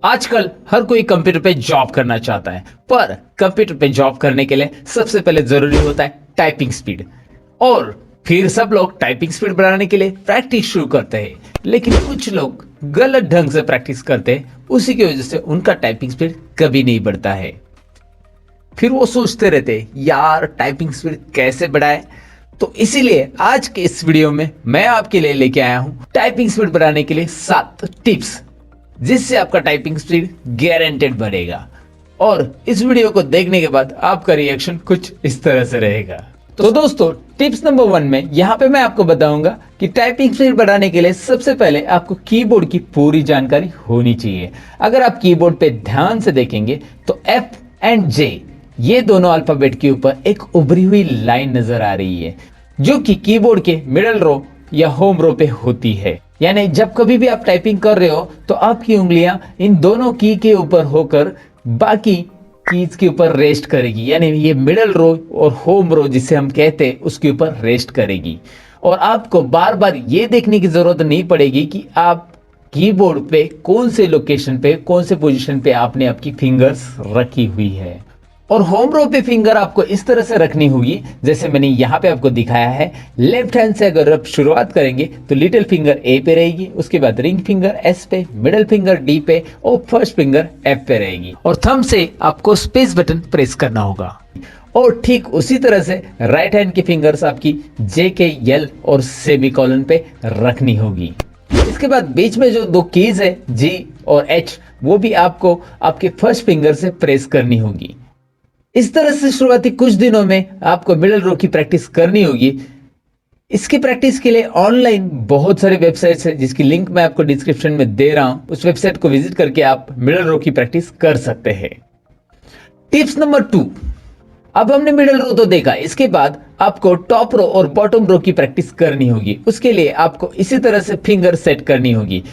आजकल हर कोई कंप्यूटर पे जॉब करना चाहता है, पर कंप्यूटर पे जॉब करने के लिए सबसे पहले जरूरी होता है टाइपिंग स्पीड। और फिर सब लोग टाइपिंग स्पीड बढ़ाने के लिए प्रैक्टिस शुरू करते हैं, लेकिन कुछ लोग गलत ढंग से प्रैक्टिस करते हैं। उसी की वजह से उनका टाइपिंग स्पीड कभी नहीं बढ़ता है। फिर वो सोचते रहते हैं, यार टाइपिंग स्पीड कैसे बढ़ाए। तो इसीलिए आज के इस वीडियो में मैं आपके लिए लेके आया हूं टाइपिंग स्पीड बढ़ाने के लिए 7 टिप्स, जिससे आपका टाइपिंग स्पीड गारंटेड बढ़ेगा। और इस वीडियो को देखने के बाद आपका रिएक्शन कुछ इस तरह से रहेगा। तो दोस्तों, टिप्स नंबर 1 में यहाँ पे मैं आपको बताऊंगा कि टाइपिंग स्पीड बढ़ाने के लिए सबसे पहले आपको कीबोर्ड की पूरी जानकारी होनी चाहिए। अगर आप कीबोर्ड पे ध्यान से देखेंगे तो F एंड J ये दोनों अल्फाबेट के ऊपर एक उभरी हुई लाइन नजर आ रही है, जो कि कीबोर्ड के मिडल रो या होम रो पे होती है। यानी जब कभी भी आप टाइपिंग कर रहे हो तो आपकी उंगलियां इन दोनों की के ऊपर होकर बाकी कीज के ऊपर रेस्ट करेगी, यानी ये मिडल रो और होम रो जिसे हम कहते हैं उसके ऊपर रेस्ट करेगी। और आपको बार बार ये देखने की जरूरत नहीं पड़ेगी कि आप कीबोर्ड पे कौन से लोकेशन पे, कौन से पोजीशन पे आपने आपकी फिंगर्स रखी हुई है। और होम रो पे फिंगर आपको इस तरह से रखनी होगी जैसे मैंने यहाँ पे आपको दिखाया है। लेफ्ट हैंड से अगर आप शुरुआत करेंगे तो लिटिल फिंगर ए पे रहेगी, उसके बाद रिंग फिंगर एस पे, मिडिल फिंगर डी पे और फर्स्ट फिंगर एफ पे रहेगी। और थंब से आपको स्पेस बटन प्रेस करना होगा। और ठीक उसी तरह से राइट हैंड की फिंगर्स आपकी जे के, एल और सेमीकोलन पे रखनी होगी। इसके बाद बीच में जो दो कीज है जी और एच, वो भी आपको आपके फर्स्ट फिंगर से प्रेस करनी होगी। इस तरह से शुरुआती कुछ दिनों में आपको मिडल रो की प्रैक्टिस करनी होगी। इसकी प्रैक्टिस के लिए ऑनलाइन बहुत सारे वेबसाइट्स हैं, जिसकी लिंक मैं आपको डिस्क्रिप्शन में दे रहा हूं। उस वेबसाइट को विजिट करके आप मिडल रो की प्रैक्टिस कर सकते हैं। टिप्स नंबर 2, अब हमने मिडल रो तो देखा, इसके बाद आपको टॉप रो और बॉटम रो की प्रैक्टिस करनी होगी। उसके लिए आपको इसी तरह से फिंगर सेट करनी होगी।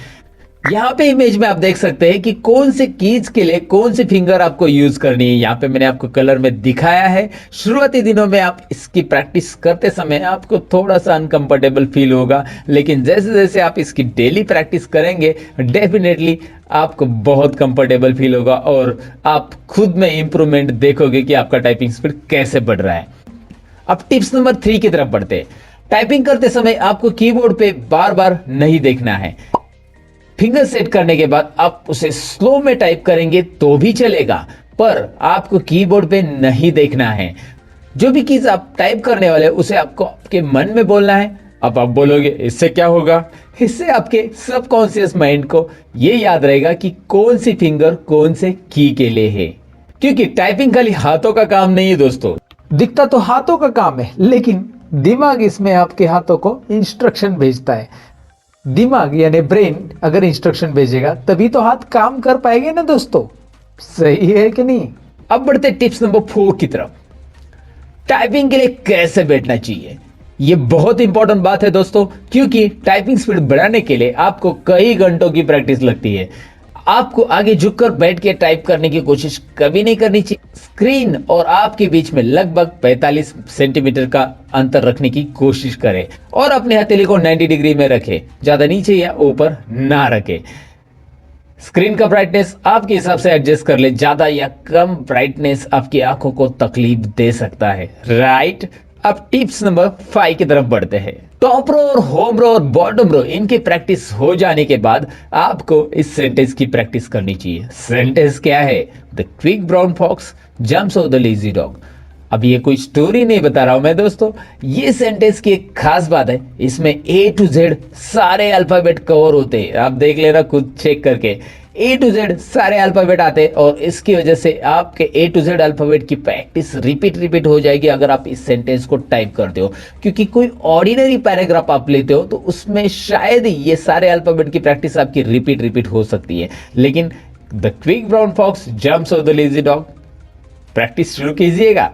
यहाँ पे इमेज में आप देख सकते हैं कि कौन से कीज के लिए कौन सी फिंगर आपको यूज करनी है। यहाँ पे मैंने आपको कलर में दिखाया है। शुरुआती दिनों में आप इसकी प्रैक्टिस करते समय आपको थोड़ा सा अनकंफर्टेबल फील होगा, लेकिन जैसे जैसे आप इसकी डेली प्रैक्टिस करेंगे डेफिनेटली आपको बहुत कंफर्टेबल फील होगा और आप खुद में इंप्रूवमेंट देखोगे कि आपका टाइपिंग स्पीड कैसे बढ़ रहा है। अब टिप्स नंबर 3 की तरफ बढ़ते हैं। टाइपिंग करते समय आपको कीबोर्ड पे बार बार नहीं देखना है। फिंगर सेट करने के बाद आप उसे स्लो में टाइप करेंगे तो भी चलेगा, पर आपको कीबोर्ड पे नहीं देखना है। जो भी कीज आप टाइप करने वाले उसे आपको आपके मन में बोलना है। अब आप बोलोगे इससे क्या होगा? इससे आपके सबकॉन्शियस माइंड को ये याद रहेगा कि कौन सी फिंगर कौन से की के लिए है। क्योंकि टाइपिंग खाली हाथों का काम नहीं है दोस्तों। दिखता तो हाथों का काम है, लेकिन दिमाग इसमें आपके हाथों को इंस्ट्रक्शन भेजता है। दिमाग यानी ब्रेन अगर इंस्ट्रक्शन भेजेगा तभी तो हाथ काम कर पाएंगे ना दोस्तों। सही है कि नहीं? अब बढ़ते टिप्स नंबर 4 की तरफ। टाइपिंग के लिए कैसे बैठना चाहिए, ये बहुत इंपॉर्टेंट बात है दोस्तों, क्योंकि टाइपिंग स्पीड बढ़ाने के लिए आपको कई घंटों की प्रैक्टिस लगती है। आपको आगे झुककर बैठ के टाइप करने की कोशिश कभी नहीं करनी चाहिए। स्क्रीन और आपके बीच में लगभग 45 सेंटीमीटर का अंतर रखने की कोशिश करें और अपने हथेली को 90 डिग्री में रखें, ज्यादा नीचे या ऊपर ना रखें। स्क्रीन का ब्राइटनेस आपके हिसाब से एडजस्ट कर ले, ज्यादा या कम ब्राइटनेस आपकी आंखों को तकलीफ दे सकता है, राइट? अब टिप्स नंबर 5 की तरफ बढ़ते हैं। टॉप रो और होम रो और बॉटम रो इनकी प्रैक्टिस हो जाने के बाद आपको इस सेंटेंस की प्रैक्टिस करनी चाहिए। सेंटेंस क्या है? The quick brown fox jumps over the lazy dog. अब ये कोई स्टोरी नहीं बता रहा हूं मैं दोस्तों, ये सेंटेंस की एक खास बात है, इसमें A to Z सारे अल्फाबेट कवर होते हैं। आप देख लेना खुद चेक करके, A to Z सारे अल्फाबेट आते हैं और इसकी वजह से आपके A to Z अल्फाबेट की प्रैक्टिस रिपीट हो जाएगी अगर आप इस सेंटेंस को टाइप करते हो। क्योंकि कोई ऑर्डिनरी पैराग्राफ आप लेते हो तो उसमें शायद ये सारे अल्फाबेट की प्रैक्टिस आपकी रिपीट हो सकती है, लेकिन the quick brown fox jumps over the lazy dog practice शुरू कीजिएगा।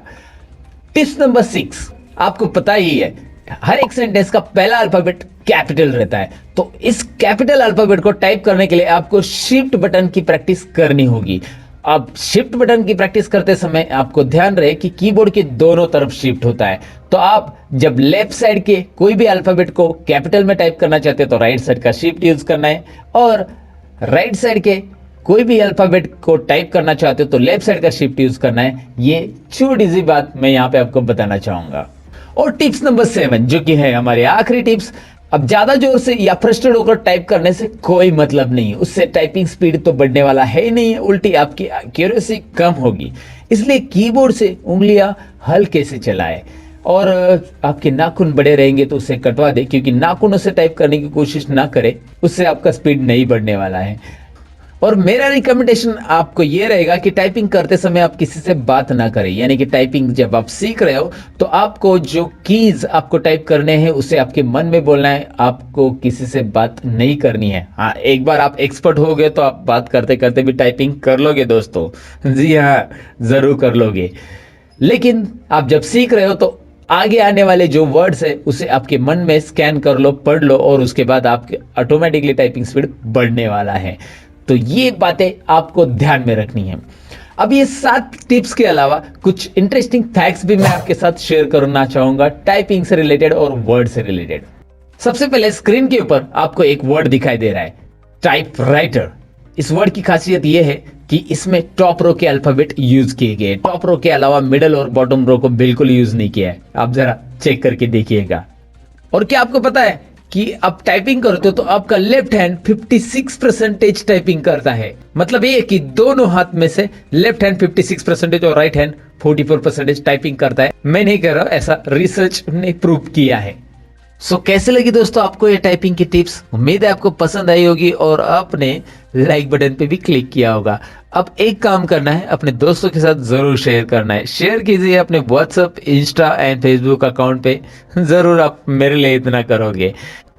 टिप्स नंबर 6, आपको पता ही है हर एक सेंटेंस का पहला अल्फाबेट कैपिटल रहता है, तो इस कैपिटल अल्फाबेट को टाइप करने के लिए आपको शिफ्ट बटन की प्रैक्टिस करनी होगी। अब शिफ्ट बटन की प्रैक्टिस करते समय आपको ध्यान रहे कि कीबोर्ड के दोनों तरफ शिफ्ट होता है, तो आप जब लेफ्ट साइड के कोई भी अल्फाबेट को कैपिटल में टाइप करना चाहते हैं तो राइट साइड का शिफ्ट यूज करना है, और राइट साइड के कोई भी अल्फाबेट को टाइप करना चाहते हो तो लेफ्ट साइड का शिफ्ट यूज करना है। ये छोटी सी बात मैं यहाँ पे आपको बताना चाहूंगा। और टिप्स नंबर 7 जो कि है हमारी आखिरी टिप्स, अब ज्यादा जोर से या फ्रस्ट्रेट होकर टाइप करने से कोई मतलब नहीं है, उससे टाइपिंग स्पीड तो बढ़ने वाला है ही नहीं है, उल्टी आपकी एक्यूरेसी कम होगी। इसलिए कीबोर्ड से उंगलियां हल्के से चलाएं और आपके नाखून बड़े रहेंगे तो उसे कटवा दे, क्योंकि नाखूनों से टाइप करने की कोशिश ना करें, उससे आपका स्पीड नहीं बढ़ने वाला है। और मेरा रिकमेंडेशन आपको ये रहेगा कि टाइपिंग करते समय आप किसी से बात ना करें, यानी कि टाइपिंग जब आप सीख रहे हो तो आपको जो कीज आपको टाइप करने हैं उसे आपके मन में बोलना है, आपको किसी से बात नहीं करनी है। हाँ, एक बार आप एक्सपर्ट हो गए तो आप बात करते करते भी टाइपिंग कर लोगे दोस्तों, जी हाँ जरूर कर लोगे। लेकिन आप जब सीख रहे हो तो आगे आने वाले जो वर्ड्स है उसे आपके मन में स्कैन कर लो, पढ़ लो, और उसके बाद आपके ऑटोमेटिकली टाइपिंग स्पीड बढ़ने वाला है। तो ये बातें आपको ध्यान में रखनी है। अब ये 7 टिप्स के अलावा कुछ इंटरेस्टिंग फैक्ट्स भी मैं आपके साथ शेयर करना चाहूंगा टाइपिंग से रिलेटेड और वर्ड से रिलेटेड। सबसे पहले स्क्रीन के ऊपर आपको एक वर्ड दिखाई दे रहा है, टाइपराइटर। इस वर्ड की खासियत यह है कि इसमें टॉप रो के अल्फाबेट यूज किए गए, टॉप रो के अलावा मिडल और बॉटम रो को बिल्कुल यूज नहीं किया है। आप जरा चेक करके देखिएगा। और क्या आपको पता है कि आप टाइपिंग करते हो तो आपका लेफ्ट हैंड 56% टाइपिंग करता है, मतलब ये कि दोनों हाथ में से लेफ्ट हैंड 56% और राइट हैंड 44% टाइपिंग करता है। मैं नहीं कह रहा, ऐसा रिसर्च ने प्रूव किया है। सो कैसे लगी दोस्तों आपको ये टाइपिंग की टिप्स? उम्मीद है आपको पसंद आई होगी और आपने लाइक बटन पे भी क्लिक किया होगा। अब एक काम करना है, अपने दोस्तों के साथ जरूर शेयर करना है। शेयर कीजिए अपने WhatsApp, Insta and Facebook account पे, जरूर आप मेरे लिए इतना करोगे।